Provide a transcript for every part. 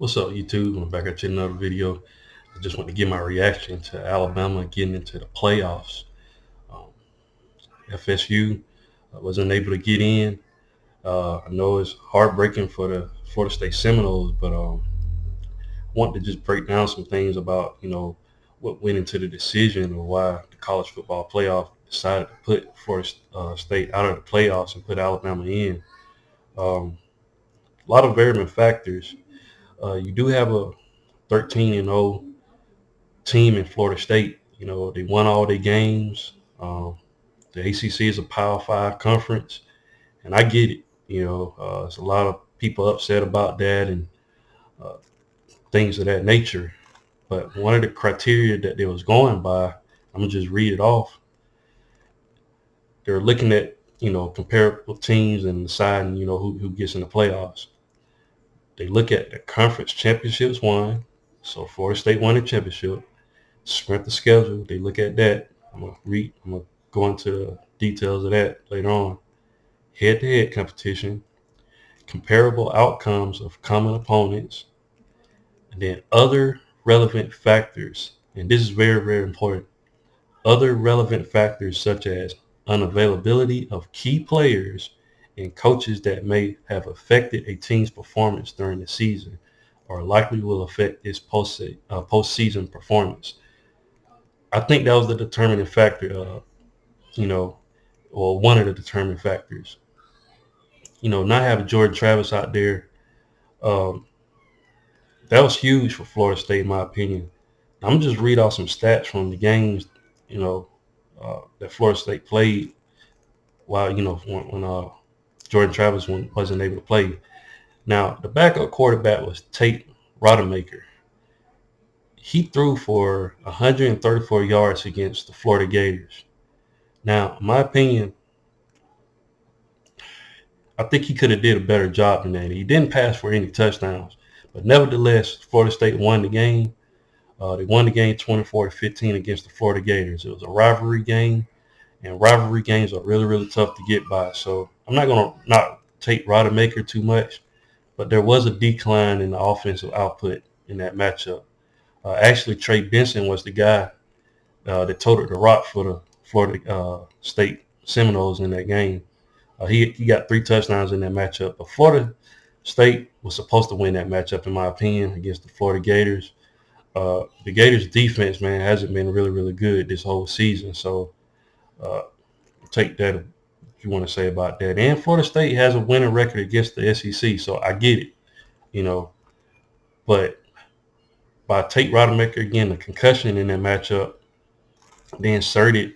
What's up, YouTube? I'm back at you another video. I just want to give my reaction to Alabama getting into the playoffs. Um, FSU wasn't able to get in. I know it's heartbreaking for the Florida State Seminoles, but I want to just break down some things about what went into the decision or why the college football playoff decided to put Florida State out of the playoffs and put Alabama in. A lot of varying factors. You do have a 13-0 team in Florida State. They won all their games. The ACC is a Power Five conference, and I get it. There's a lot of people upset about that and uh, things of that nature. But one of the criteria that they was going by, I'm gonna just read it off. They're looking at comparable teams and deciding who gets in the playoffs. They look at the conference championships won. So Florida State won the championship. Strength of schedule. They look at that. I'm gonna go into the details of that later on. Head-to-head competition, comparable outcomes of common opponents, and then other relevant factors. And this is very, very important. Other relevant factors such as unavailability of key players and coaches that may have affected a team's performance during the season or likely will affect its postseason performance. I think that was the determining factor, you know, or one of the determining factors. Not having Jordan Travis out there, um, that was huge for Florida State, in my opinion. I'm gonna just read off some stats from the games, you know, that Florida State played while when Jordan Travis wasn't able to play. Now, the backup quarterback was Tate Rodemaker. He threw for 134 yards against the Florida Gators. Now, in my opinion, I think he could have did a better job than that. He didn't pass for any touchdowns, but nevertheless, Florida State won the game. They won the game 24-15 against the Florida Gators. It was a rivalry game, and rivalry games are really, really tough to get by. So I'm not going to not take Rodemaker too much, but there was a decline in the offensive output in that matchup. Actually, Trey Benson was the guy that toted the rock for the Florida State Seminoles in that game. He got 3 touchdowns in that matchup. But Florida State was supposed to win that matchup, in my opinion, against the Florida Gators. The Gators' defense, man, hasn't been really, really good this whole season. So uh, take that if you want to say about that. And Florida State has a winning record against the SEC, so I get it, you know. But by Tate Rodemaker, again, the concussion in that matchup, they inserted,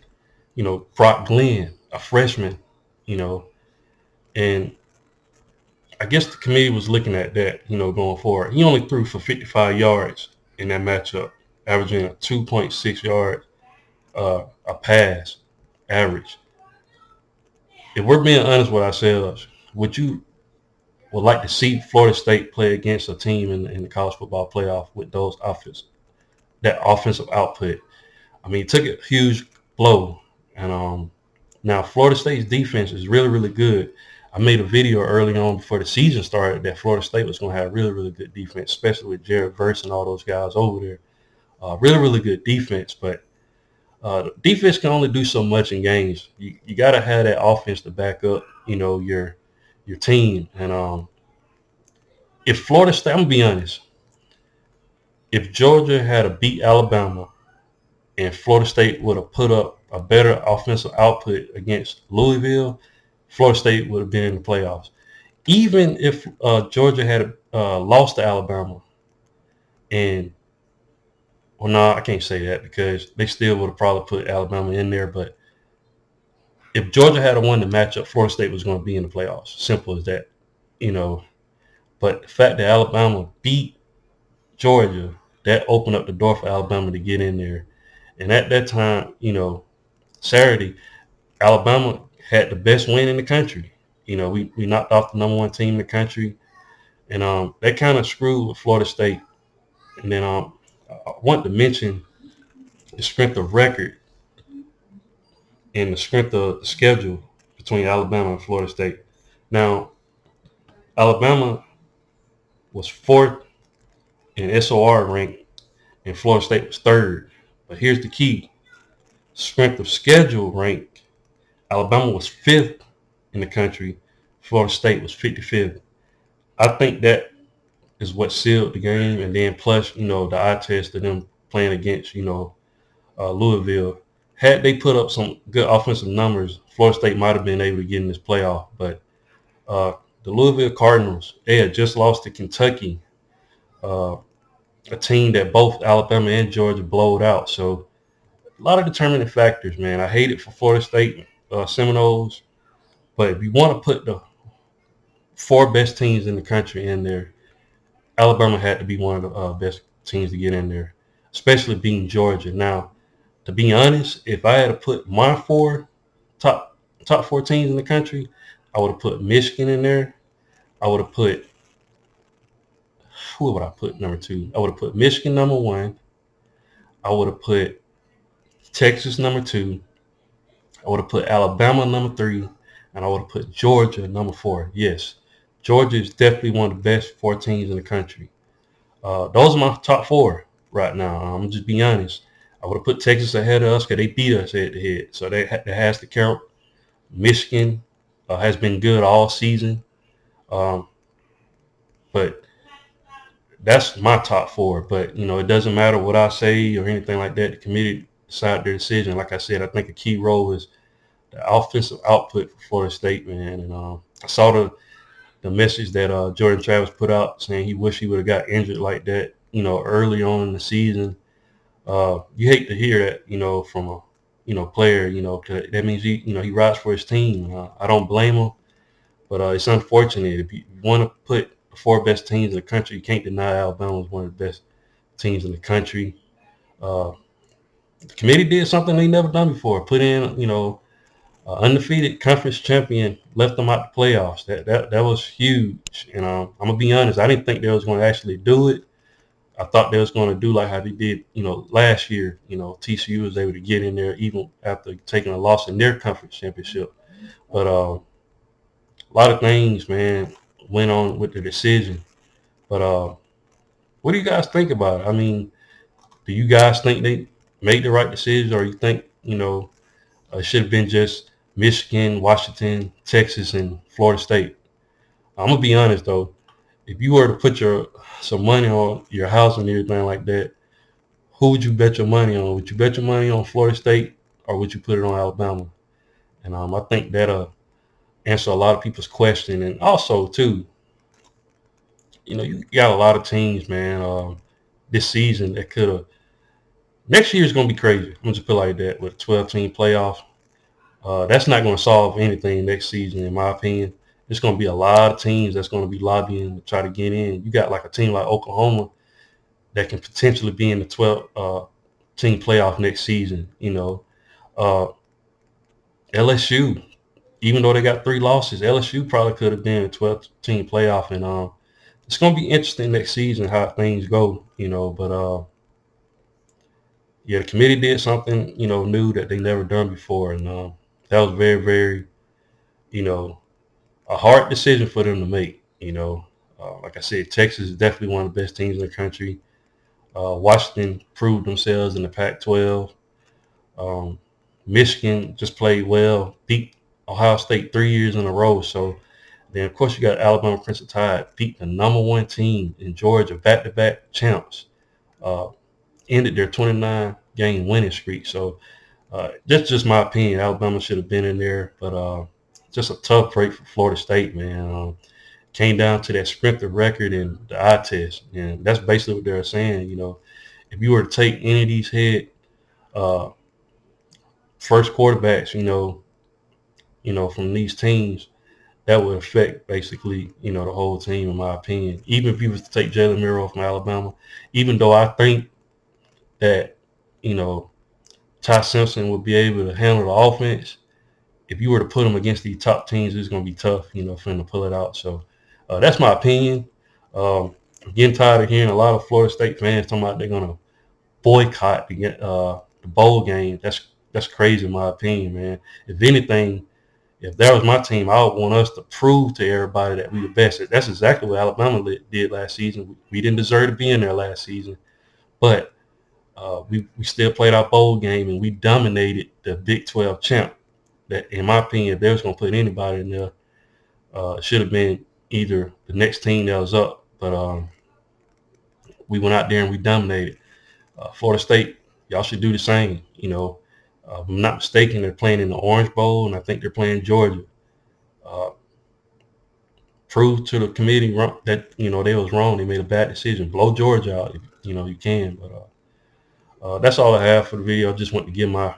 Brock Glenn, a freshman, you know, and I guess the committee was looking at that, going forward. He only threw for 55 yards in that matchup, averaging a 2.6 yard a pass average. If we're being honest with ourselves, would like to see Florida State play against a team in the college football playoff with that offensive output? I mean, it took a huge blow, and now Florida State's defense is really, really good. I made a video early on before the season started that Florida State was going to have really, really good defense, especially with Jared Verse and all those guys over there. Really, really good defense, but defense can only do so much in games. You got to have that offense to back up, your team. And if Florida State, I'm gonna be honest, if Georgia had to beat Alabama and Florida State would have put up a better offensive output against Louisville, Florida State would have been in the playoffs. Even if Georgia had lost to Alabama, and well, no, I can't say that because they still would have probably put Alabama in there. But if Georgia had won the matchup, Florida State was going to be in the playoffs. Simple as that, you know. But the fact that Alabama beat Georgia, that opened up the door for Alabama to get in there. And at that time, Saturday, Alabama had the best win in the country. We knocked off the number one team in the country, and that kind of screwed with Florida State. And then I want to mention the strength of record and the strength of the schedule between Alabama and Florida State. Now, Alabama was fourth in SOR rank, and Florida State was third. But here's the key: strength of schedule rank. Alabama was fifth in the country. Florida State was 55th. I think that is what sealed the game. And then plus, the eye test of them playing against, Louisville. Had they put up some good offensive numbers, Florida State might have been able to get in this playoff. But uh, the Louisville Cardinals, they had just lost to Kentucky, uh, a team that both Alabama and Georgia blowed out. So a lot of determining factors, man. I hate it for Florida State Seminoles, but if you want to put the four best teams in the country in there, Alabama had to be one of the best teams to get in there, especially beating Georgia. Now, to be honest, if I had to put my top top four teams in the country, I would have put Michigan in there. I would have put who would I put number two? I would have put Michigan number one. I would have put Texas number two. I would have put Alabama number three, and I would have put Georgia number four. Yes, Georgia is definitely one of the best four teams in the country. Those are my top four right now. I'm just being honest. I would have put Texas ahead of us because they beat us head to head, so that has to count. Michigan has been good all season, um, but that's my top four. But it doesn't matter what I say or anything like that. The committee decide their decision. Like I said, I think a key role is the offensive output for Florida State, man. And I saw the message that Jordan Travis put out saying he wished he would have got injured like that, early on in the season. You hate to hear that, from a, player, 'cause that means he rides for his team. I don't blame him, but it's unfortunate. If you want to put the four best teams in the country, you can't deny Alabama is one of the best teams in the country. Uh, the committee did something they never done before. Put in, undefeated conference champion, left them out the playoffs. That was huge. And I'm gonna be honest, I didn't think they was going to actually do it. I thought they was going to do like how they did, last year. TCU was able to get in there even after taking a loss in their conference championship. But a lot of things, man, went on with the decision. But what do you guys think about it? I mean, do you guys think they made the right decision, or you think, it should have been just Michigan, Washington, Texas, and Florida State? I'm gonna be honest though. If you were to put some money on your house and everything like that, who would you bet your money on? Would you bet your money on Florida State, or would you put it on Alabama? And I think that'll answer a lot of people's question. And also too, you got a lot of teams, man, this season that could have. Next year is gonna be crazy. I'm gonna just put it like that with a 12-team playoff. That's not going to solve anything next season, in my opinion. There's going to be a lot of teams that's going to be lobbying to try to get in. You got like a team like Oklahoma that can potentially be in the 12-team playoff next season. LSU, even though they got 3 losses, LSU probably could have been a 12-team playoff. And it's going to be interesting next season how things go, But yeah, the committee did something, new that they never done before. And that was very, very, a hard decision for them to make. Like I said, Texas is definitely one of the best teams in the country. Washington proved themselves in the Pac-12. Michigan just played well, beat Ohio State 3 years in a row. So then, of course, you got Alabama Crimson Tide, beat the number one team in Georgia, back-to-back champs, ended their 29-game winning streak. So that's just my opinion. Alabama should have been in there, but just a tough break for Florida State, man. Came down to that strength of record and the eye test, and that's basically what they're saying. If you were to take any of these head first quarterbacks, from these teams, that would affect basically, the whole team, in my opinion. Even if you was to take Jalen Miro from Alabama, even though I think that, Ty Simpson would be able to handle the offense, if you were to put him against these top teams, it's going to be tough, for him to pull it out. So that's my opinion. I'm getting tired of hearing a lot of Florida State fans talking about they're going to boycott the bowl game. That's crazy in my opinion, man. If anything, If that was my team, I would want us to prove to everybody that we the best. That's exactly what Alabama did last season. We didn't deserve to be in there last season, but we still played our bowl game and we dominated the Big 12 champ. That, in my opinion, if they was going to put anybody in there, it should have been either the next team that was up. But we went out there and we dominated. Florida State, y'all should do the same. If I'm not mistaken, they're playing in the Orange Bowl, and I think they're playing Georgia. Uh, Prove to the committee that they was wrong. They made a bad decision. Blow Georgia out if you can. But that's all I have for the video. I just want to give my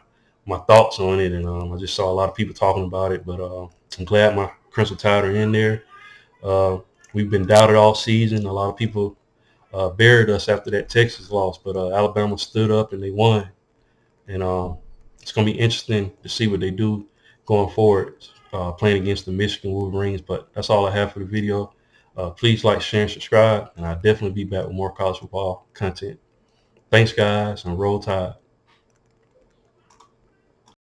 thoughts on it, and I just saw a lot of people talking about it. But I'm glad my Crimson Tide are in there. We've been doubted all season. A lot of people buried us after that Texas loss, but Alabama stood up and they won. And it's going to be interesting to see what they do going forward, playing against the Michigan Wolverines. But that's all I have for the video. Please like, share, and subscribe, and I'll definitely be back with more college football content. Thanks, guys, and roll tide.